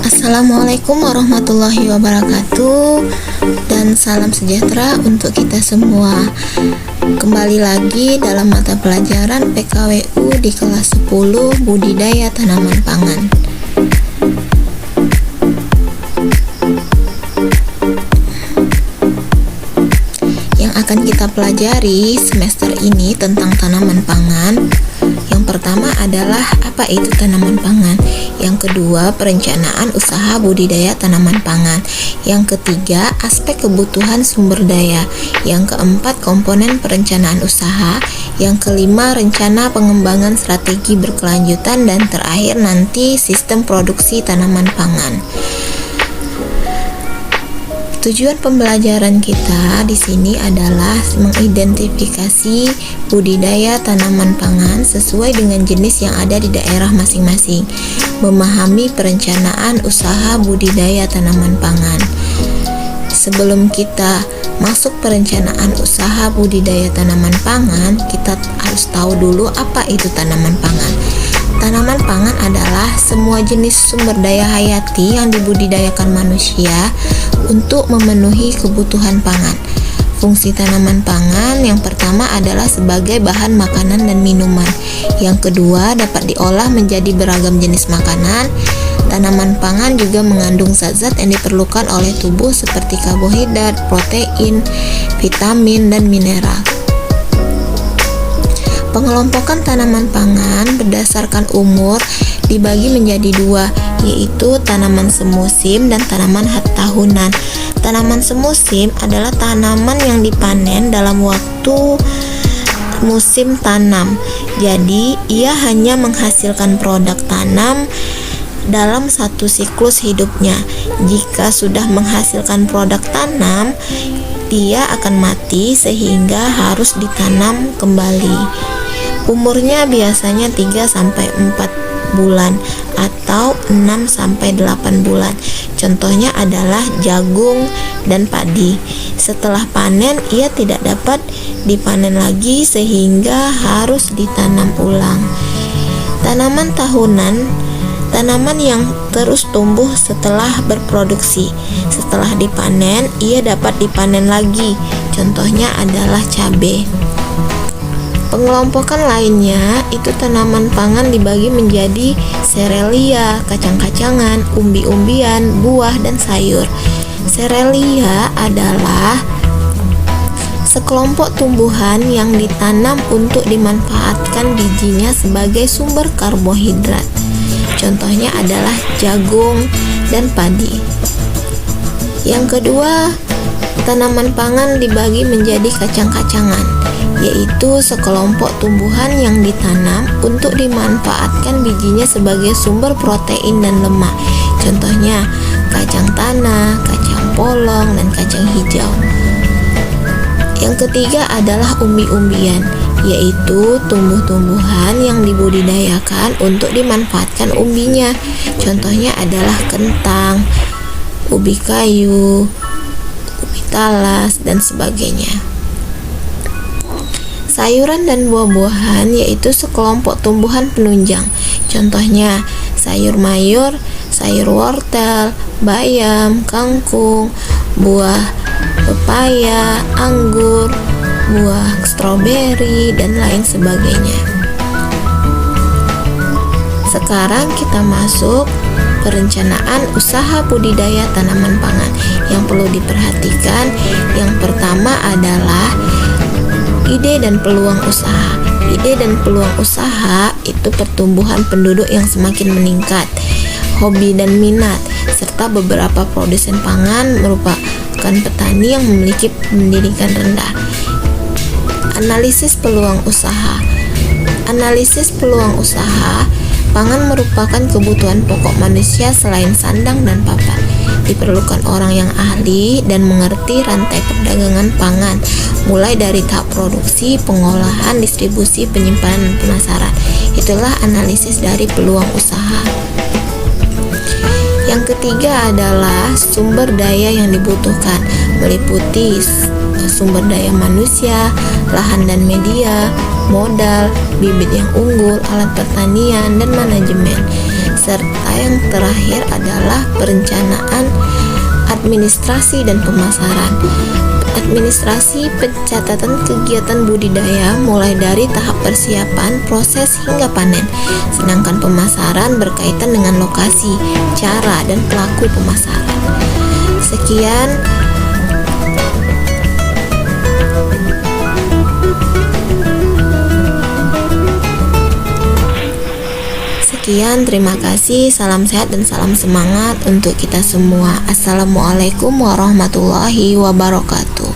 Assalamualaikum warahmatullahi wabarakatuh, dan salam sejahtera untuk kita semua. Kembali lagi dalam mata pelajaran PKWU di kelas 10 Budidaya Tanaman Pangan. Yang akan kita pelajari semester ini tentang tanaman pangan. Yang pertama adalah apa itu tanaman pangan. Yang kedua, perencanaan usaha budidaya tanaman pangan. Yang ketiga, aspek kebutuhan sumber daya. Yang keempat, komponen perencanaan usaha. Yang kelima, rencana pengembangan strategi berkelanjutan, dan terakhir nanti sistem produksi tanaman pangan. Tujuan pembelajaran kita di sini adalah mengidentifikasi budidaya tanaman pangan sesuai dengan jenis yang ada di daerah masing-masing, memahami perencanaan usaha budidaya tanaman pangan. Sebelum kita masuk perencanaan usaha budidaya tanaman pangan, kita harus tahu dulu apa itu tanaman pangan. Tanaman pangan adalah semua jenis sumber daya hayati yang dibudidayakan manusia untuk memenuhi kebutuhan pangan. Fungsi tanaman pangan yang pertama adalah sebagai bahan makanan dan minuman. Yang kedua, dapat diolah menjadi beragam jenis makanan. Tanaman pangan juga mengandung zat-zat yang diperlukan oleh tubuh seperti karbohidrat, protein, vitamin, dan mineral. Pengelompokan tanaman pangan berdasarkan umur dibagi menjadi dua, yaitu tanaman semusim dan tanaman tahunan. Tanaman semusim adalah tanaman yang dipanen dalam waktu musim tanam. Jadi, ia hanya menghasilkan produk tanam dalam satu siklus hidupnya. Jika sudah menghasilkan produk tanam, dia akan mati sehingga harus ditanam kembali. Umurnya biasanya 3-4 bulan atau 6-8 bulan. Contohnya adalah jagung dan padi. Setelah panen, ia tidak dapat dipanen lagi sehingga harus ditanam ulang. Tanaman tahunan, tanaman yang terus tumbuh setelah berproduksi. Setelah dipanen, ia dapat dipanen lagi. Contohnya adalah cabai. Pengelompokan lainnya itu tanaman pangan dibagi menjadi serelia, kacang-kacangan, umbi-umbian, buah, dan sayur. Serelia adalah sekelompok tumbuhan yang ditanam untuk dimanfaatkan bijinya sebagai sumber karbohidrat. Contohnya adalah jagung dan padi. Yang kedua, tanaman pangan dibagi menjadi kacang-kacangan, yaitu sekelompok tumbuhan yang ditanam untuk dimanfaatkan bijinya sebagai sumber protein dan lemak. Contohnya kacang tanah, kacang polong, dan kacang hijau. Yang ketiga adalah umbi-umbian, yaitu tumbuh-tumbuhan yang dibudidayakan untuk dimanfaatkan umbinya. Contohnya adalah kentang, ubi kayu, ubi talas, dan sebagainya. Sayuran dan buah-buahan yaitu sekelompok tumbuhan penunjang. Contohnya sayur mayur, sayur wortel, bayam, kangkung, buah pepaya, anggur, buah stroberi, dan lain sebagainya. Sekarang kita masuk perencanaan usaha budidaya tanaman pangan. Yang perlu diperhatikan, yang pertama adalah ide dan peluang usaha. Ide dan peluang usaha itu pertumbuhan penduduk yang semakin meningkat, hobi dan minat, serta beberapa produsen pangan merupakan petani yang memiliki pendidikan rendah. Analisis peluang usaha. Analisis peluang usaha. Pangan merupakan kebutuhan pokok manusia selain sandang dan papan. Diperlukan orang yang ahli dan mengerti rantai perdagangan pangan, mulai dari tahap produksi, pengolahan, distribusi, penyimpanan, dan pemasaran. Itulah analisis dari peluang usaha. Yang ketiga adalah sumber daya yang dibutuhkan, meliputi sumber daya manusia, lahan dan media, modal, bibit yang unggul, alat pertanian, dan manajemen. serta yang terakhir adalah perencanaan, administrasi, dan pemasaran. Administrasi pencatatan kegiatan budidaya mulai dari tahap persiapan, proses, hingga panen. Sedangkan pemasaran berkaitan dengan lokasi, cara, dan pelaku pemasaran. Sekian, terima kasih, salam sehat dan salam semangat untuk kita semua. Assalamualaikum warahmatullahi wabarakatuh.